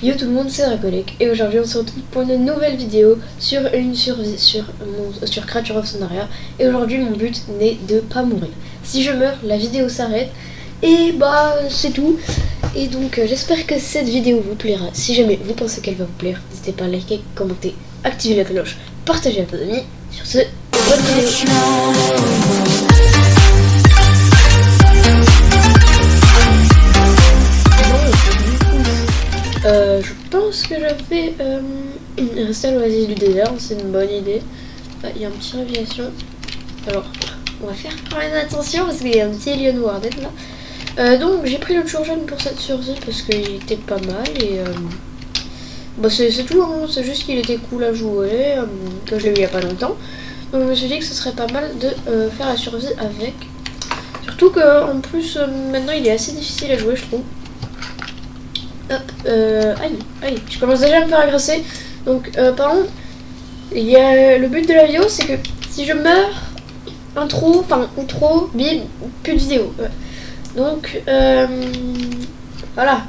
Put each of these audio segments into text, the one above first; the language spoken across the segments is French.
Yo tout le monde, c'est Dracolec et aujourd'hui on se retrouve pour une nouvelle vidéo sur une survie sur Creature of Sonaria. Et aujourd'hui mon but n'est de pas mourir. Si je meurs, la vidéo s'arrête et bah c'est tout. Et donc j'espère que cette vidéo vous plaira. Si jamais vous pensez qu'elle va vous plaire, n'hésitez pas à liker, commenter, activer la cloche, partager à vos amis. Sur ce, bonne vidéo. Je pense que je vais rester à l'oasis du désert, c'est une bonne idée. Il y a un petit révélation. Alors, on va faire quand même attention parce qu'il y a un petit alien warden là. Donc j'ai pris le Churgeon pour cette survie parce qu'il était pas mal et bah c'est tout, hein, c'est juste qu'il était cool à jouer, que je l'ai eu il y a pas longtemps. Donc je me suis dit que ce serait pas mal de faire la survie avec. Surtout qu'en plus maintenant il est assez difficile à jouer je trouve. Hop, aïe, je commence déjà à me faire agresser. Donc, par contre, il y a le but de la vidéo, c'est que si je meurs, intro, bim, plus de vidéo. Ouais. Donc, voilà.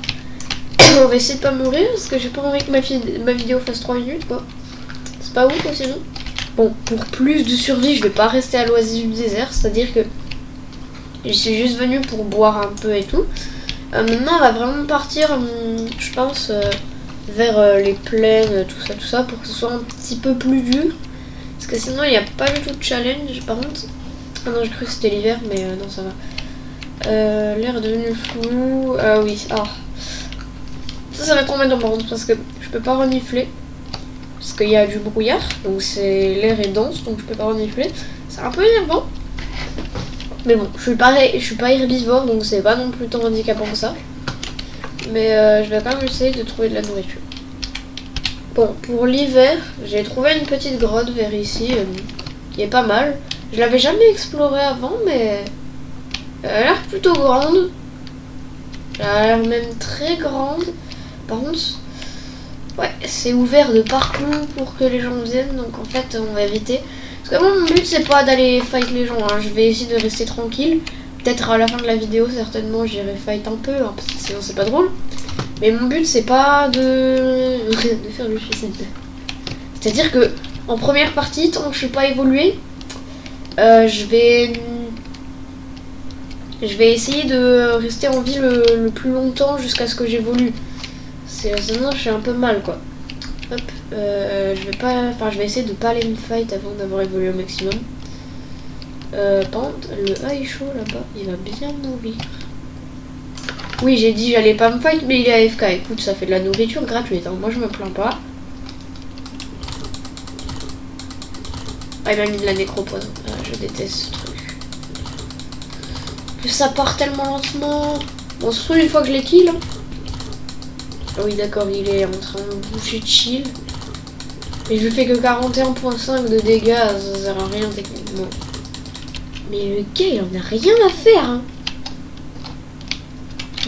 On va essayer de pas mourir parce que j'ai pas envie que ma vidéo fasse 3 minutes, quoi. C'est pas ouf, quoi, sinon. Bon, pour plus de survie, je vais pas rester à l'oasis du désert, c'est-à-dire que je suis juste venue pour boire un peu et tout. Maintenant on va vraiment partir je pense vers les plaines, tout ça pour que ce soit un petit peu plus dur parce que sinon il n'y a pas du tout de challenge. Par contre, ah non, j'ai cru que c'était l'hiver mais non, ça va. L'air est devenu flou. Ah oui, ça va être embêtant par contre parce que je peux pas renifler parce qu'il y a du brouillard, donc l'air est dense donc je peux pas renifler, c'est un peu énervant. Mais bon, je suis pas herbivore, donc c'est pas non plus tant handicapant que ça. Mais je vais quand même essayer de trouver de la nourriture. Bon, pour l'hiver, j'ai trouvé une petite grotte vers ici, qui est pas mal. Je l'avais jamais explorée avant, mais elle a l'air plutôt grande. Elle a l'air même très grande. Par contre, ouais, c'est ouvert de partout pour que les gens viennent, donc en fait, on va éviter. Parce que moi, mon but c'est pas d'aller fight les gens, hein. Je vais essayer de rester tranquille. Peut-être à la fin de la vidéo, certainement j'irai fight un peu, hein, parce que sinon c'est pas drôle. Mais mon but c'est pas de faire le suicide. C'est-à-dire que en première partie, tant que je suis pas évolué, je vais essayer de rester en vie le plus longtemps jusqu'à ce que j'évolue. Sinon je suis un peu mal quoi. Hop, je vais essayer de pas aller me fight avant d'avoir évolué au maximum. Par contre, le high chaud là-bas, il va bien nourrir. Oui, j'ai dit j'allais pas me fight, mais il est AFK. Écoute, ça fait de la nourriture gratuite, hein. Moi je me plains pas. Ah, il m'a mis de la nécropoison. Ah, je déteste ce truc. Plus ça part tellement lentement. Bon, surtout une fois que je les kill. Hein. Ah oui, d'accord, il est en train de bouger chill. Mais je fais que 41.5 de dégâts, ça sert à rien techniquement. Mais le gars, il en a rien à faire. Hein.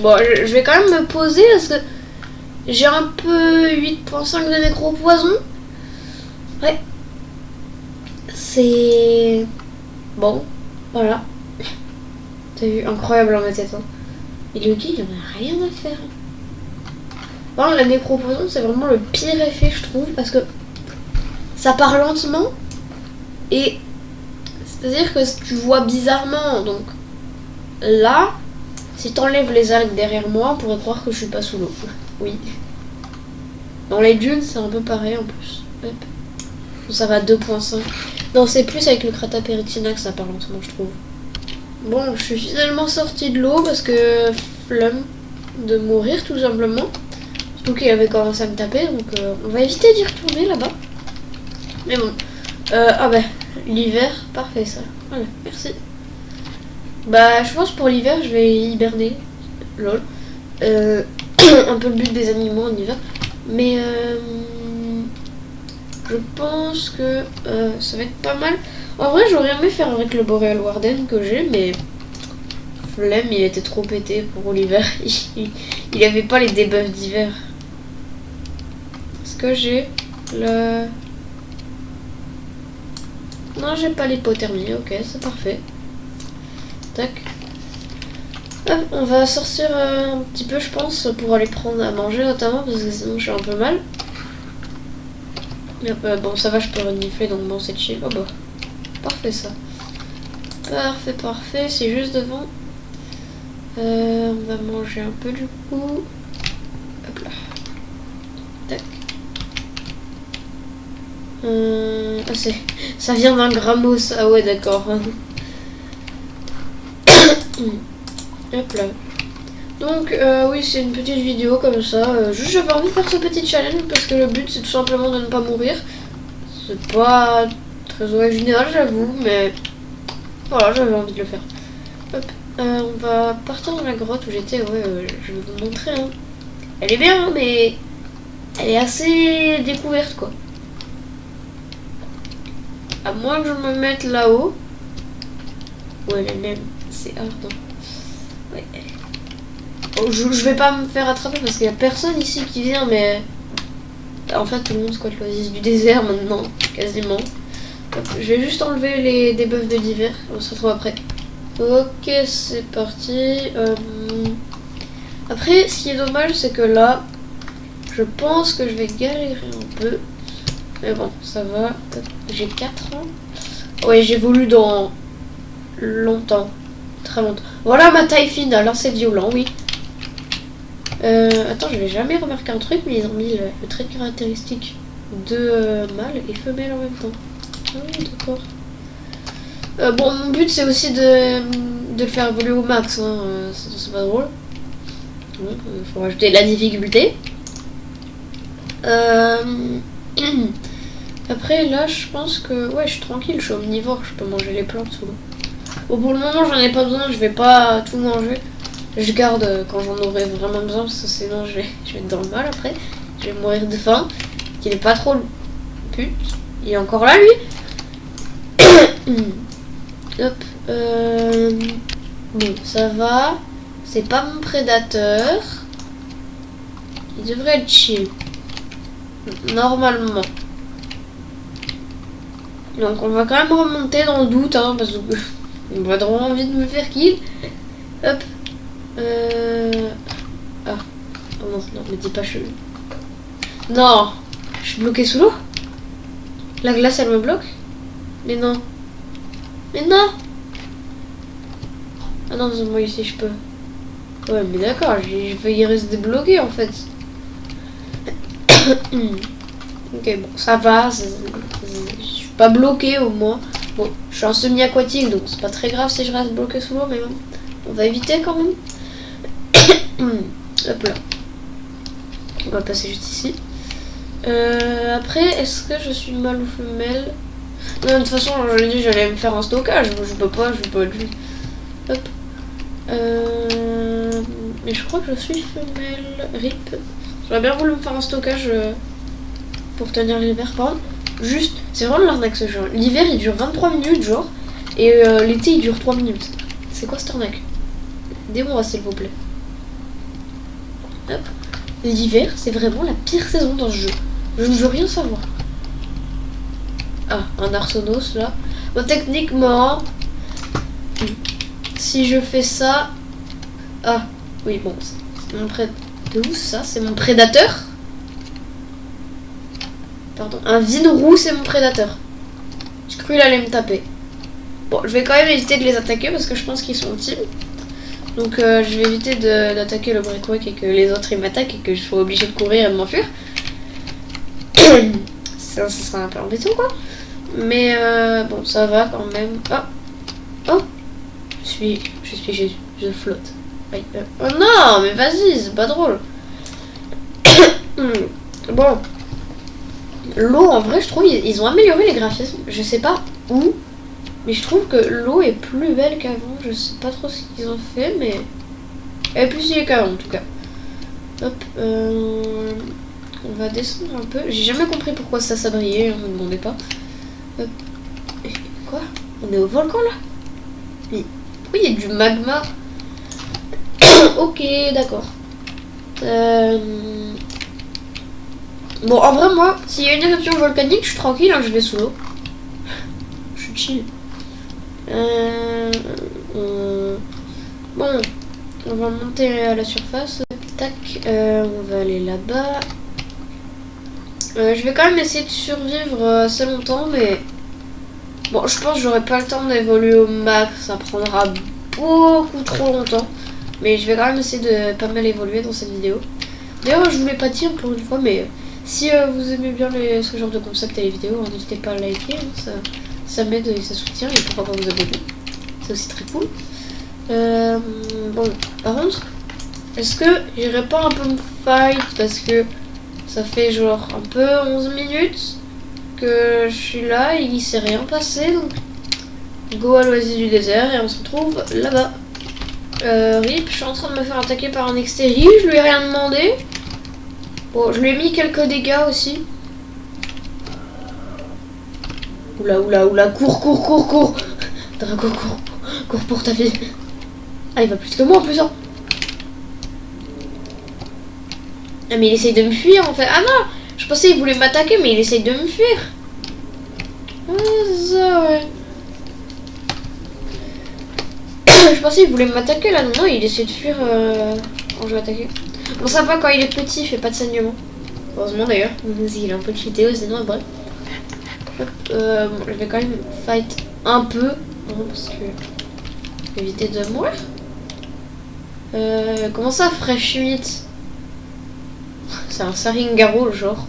Bon, je vais quand même me poser parce que j'ai un peu 8.5 de nécropoison. Ouais. C'est... Bon, voilà. T'as vu, incroyable dans ma tête. Hein. Et le gars, il en a rien à faire. Bon, la nécropoison, c'est vraiment le pire effet, je trouve, parce que ça part lentement et c'est-à-dire que tu vois bizarrement. Donc là, si t'enlèves les algues derrière moi, on pourrait croire que je suis pas sous l'eau. Oui. Dans les dunes, c'est un peu pareil en plus. Hop. Ça va 2.5. Non, c'est plus avec le Crataperitina que ça part lentement, je trouve. Bon, je suis finalement sortie de l'eau parce que flemme de mourir tout simplement. Surtout qu'il avait commencé à me taper, donc on va éviter d'y retourner là-bas. Mais bon, ah bah, l'hiver, parfait ça. Voilà, merci. Bah, je pense pour l'hiver, je vais hiberner. Lol. Un peu le but des animaux en hiver. Mais je pense que ça va être pas mal. En vrai, j'aurais aimé faire avec le Boreal Warden que j'ai, mais flemme, il était trop pété pour l'hiver. Il avait pas les debuffs d'hiver. Est-ce que j'ai le... Non, j'ai pas l'hypothermie, ok, c'est parfait. Tac. Hop, on va sortir un petit peu, je pense, pour aller prendre à manger notamment, parce que sinon je suis un peu mal. Hop, bon, ça va, je peux renifler, donc bon, c'est chill. Oh bah, parfait ça. Parfait, parfait, c'est juste devant. On va manger un peu du coup. Hop là. Tac. Ah, ça vient d'un grammos. Ah ouais, d'accord. Hop là. Donc oui, c'est une petite vidéo comme ça. Juste j'avais envie de faire ce petit challenge parce que le but c'est tout simplement de ne pas mourir. C'est pas très original, j'avoue, mais voilà, j'avais envie de le faire. Hop. On va partir dans la grotte où j'étais. Ouais, je vais vous montrer. Hein. Elle est bien, mais elle est assez découverte quoi. À moins que je me mette là-haut. Ouais, elle est même. C'est ardent. Ouais. Oh, je vais pas me faire attraper parce qu'il y a personne ici qui vient, mais en fait tout le monde squatte l'oasis du désert maintenant, quasiment. Hop, je vais juste enlever les debuffs de l'hiver, on se retrouve après. Ok, c'est parti. Après, ce qui est dommage, c'est que là, je pense que je vais galérer un peu. Mais bon, ça va. J'ai 4 ans. Ouais, j'évolue dans longtemps. Très longtemps. Voilà ma taille finale, hein, c'est violent, oui. Attends, je n'avais jamais remarqué un truc, mais ils ont mis le trait caractéristique de mâle et femelle en même temps. Ah oui, d'accord. Bon, mon but c'est aussi de le faire évoluer au max, hein. C'est pas drôle. Il faut rajouter la difficulté. Après, là, je pense que... Ouais, je suis tranquille, je suis omnivore, je peux manger les plantes sous l'eau. Bon, pour le moment, j'en ai pas besoin, je vais pas tout manger. Je garde quand j'en aurai vraiment besoin, parce que sinon, je vais être dans le mal après. Je vais mourir de faim, qu'il est pas trop... Pute, il est encore là, lui. Hop. Bon, ça va. C'est pas mon prédateur. Il devrait être chill. Normalement. Donc on va quand même remonter dans le doute, hein, parce que on va trop envie de me faire kill. Hop. Ah. Oh non, non, me dis pas je... Non. Je suis bloqué sous l'eau. La glace, elle me bloque. Mais non. Mais non. Ah non, moi ici, je peux. Ouais, mais d'accord, je vais y rester bloqué, en fait. Ok, bon, ça va. Je suis pas bloqué, au moins. Bon, je suis en semi-aquatique, donc c'est pas très grave si je reste bloqué sous l'eau, mais bon, on va éviter quand même. Hop là. On va passer juste ici. Après, est-ce que je suis mâle ou femelle? Non, de toute façon, j'avais dit j'allais me faire un stockage. Je peux pas le faire. Hop. Mais je crois que je suis femelle. RIP. J'aurais bien voulu me faire un stockage pour tenir l'hiver. Par contre, juste, c'est vraiment l'arnaque ce jeu. L'hiver il dure 23 minutes, genre. Et l'été il dure 3 minutes. C'est quoi cette arnaque? Aidez-moi s'il vous plaît. Hop. L'hiver, c'est vraiment la pire saison dans ce jeu. Je ne veux rien savoir. Ah, un Arsonos là. Bon, techniquement, si je fais ça... Ah, oui, bon, c'est mon prédateur. De où ça? C'est mon prédateur? Pardon. Un Vinroux, c'est mon prédateur. J'ai cru qu'il allait me taper. Bon, je vais quand même éviter de les attaquer parce que je pense qu'ils sont team. Donc je vais éviter d'attaquer le brickwork et que les autres ils m'attaquent et que je sois obligé de courir et de m'enfuir. Ça sera un peu embêtant quoi. Mais bon, ça va quand même. Oh, oh, je suis Jésus, je flotte. Aïe, oh non, mais vas-y, c'est pas drôle. Bon, l'eau en vrai, je trouve ils ont amélioré les graphismes. Je sais pas où, mais je trouve que l'eau est plus belle qu'avant. Je sais pas trop ce qu'ils ont fait, mais elle est plus stylée qu'avant en tout cas. Hop, on va descendre un peu. J'ai jamais compris pourquoi ça brillait, ne me demandez pas. Hop. Quoi? On est au volcan là? Mais pourquoi il y a du magma? Ok, d'accord. Bon, en vrai, moi, s'il y a une éruption volcanique, je suis tranquille, hein, je vais sous l'eau. Je suis chill. Bon, On va monter à la surface. Tac, on va aller là-bas. Je vais quand même essayer de survivre assez longtemps, mais bon, je pense que j'aurai pas le temps d'évoluer au max. Ça prendra beaucoup trop longtemps, mais je vais quand même essayer de pas mal évoluer dans cette vidéo. D'ailleurs, je voulais pas dire pour une fois, mais si vous aimez bien ce genre de concept et les vidéos, n'hésitez pas à liker, hein, ça m'aide et ça soutient, et pourquoi pas vous abonner. C'est aussi très cool. Bon, par contre, est-ce que j'irai pas un peu me fight parce que ça fait genre un peu 11 minutes que je suis là et il s'est rien passé, donc go à l'oasis du désert et on se retrouve là-bas. RIP, je suis en train de me faire attaquer par un extérie, je lui ai rien demandé. Bon, je lui ai mis quelques dégâts aussi. Oula, oula, oula, cours. Drago, cours pour ta vie. Ah, il va plus que moi en plus, hein. Ah, mais il essaye de me fuir en fait. Ah non, je pensais qu'il voulait m'attaquer, mais il essaye de me fuir. Ah, c'est ça, ouais. Je pensais qu'il voulait m'attaquer là. Non, il essaie de fuir quand je vais attaquer. Bon, ça va, quand il est petit, il fait pas de saignement. Heureusement d'ailleurs. Il est un peu cheaté, sinon bref. Bon, je vais quand même fight un peu. Hein, parce que. Éviter de mourir. Comment ça, Fresh Meat? C'est un Saringaro, genre.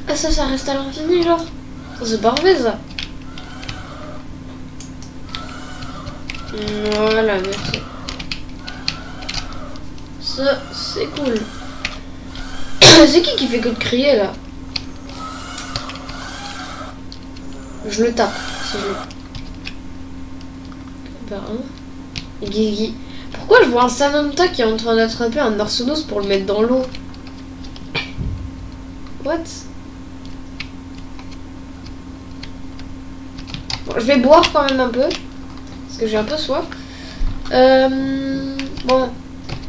Ah, ça reste à l'infini, genre. C'est parfait, ça. Voilà, merci. Ça, c'est cool. C'est qui fait que de crier, là? Je le tape, si je veux. Bah, hein. Guigui. Pourquoi je vois un Samantha qui est en train d'attraper un Arsenos pour le mettre dans l'eau? What? Bon, je vais boire quand même un peu. Parce que j'ai un peu soif. Bon.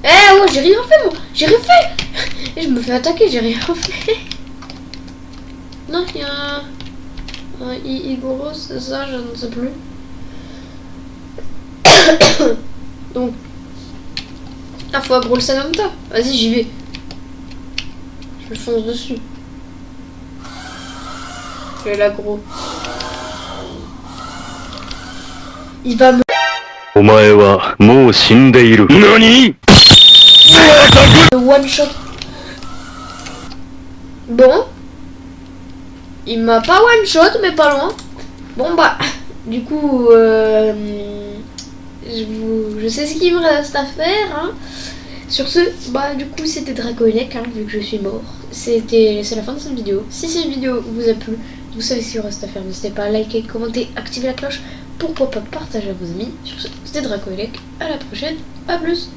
Eh oh, j'ai rien fait, moi. J'ai rien fait. Et je me fais attaquer, j'ai rien fait. Non, il y a un Igoro, c'est ça, je ne sais plus. Donc. Ah, faut aggro le Samantha. Vas-y, j'y vais. Je le fonce dessus. Je vais l'aggro. Il va me... one shot. Bon. Il m'a pas one shot, mais pas loin. Bon bah, du coup, je sais ce qu'il me reste à faire. Hein. Sur ce, bah du coup c'était Dracoelec, hein, vu que je suis mort. C'est la fin de cette vidéo. Si cette vidéo vous a plu, vous savez ce qu'il reste à faire. N'hésitez pas à liker, commenter, activer la cloche. Pourquoi pas partager à vos amis. Sur ce, c'était Dracoelec. À la prochaine. À plus.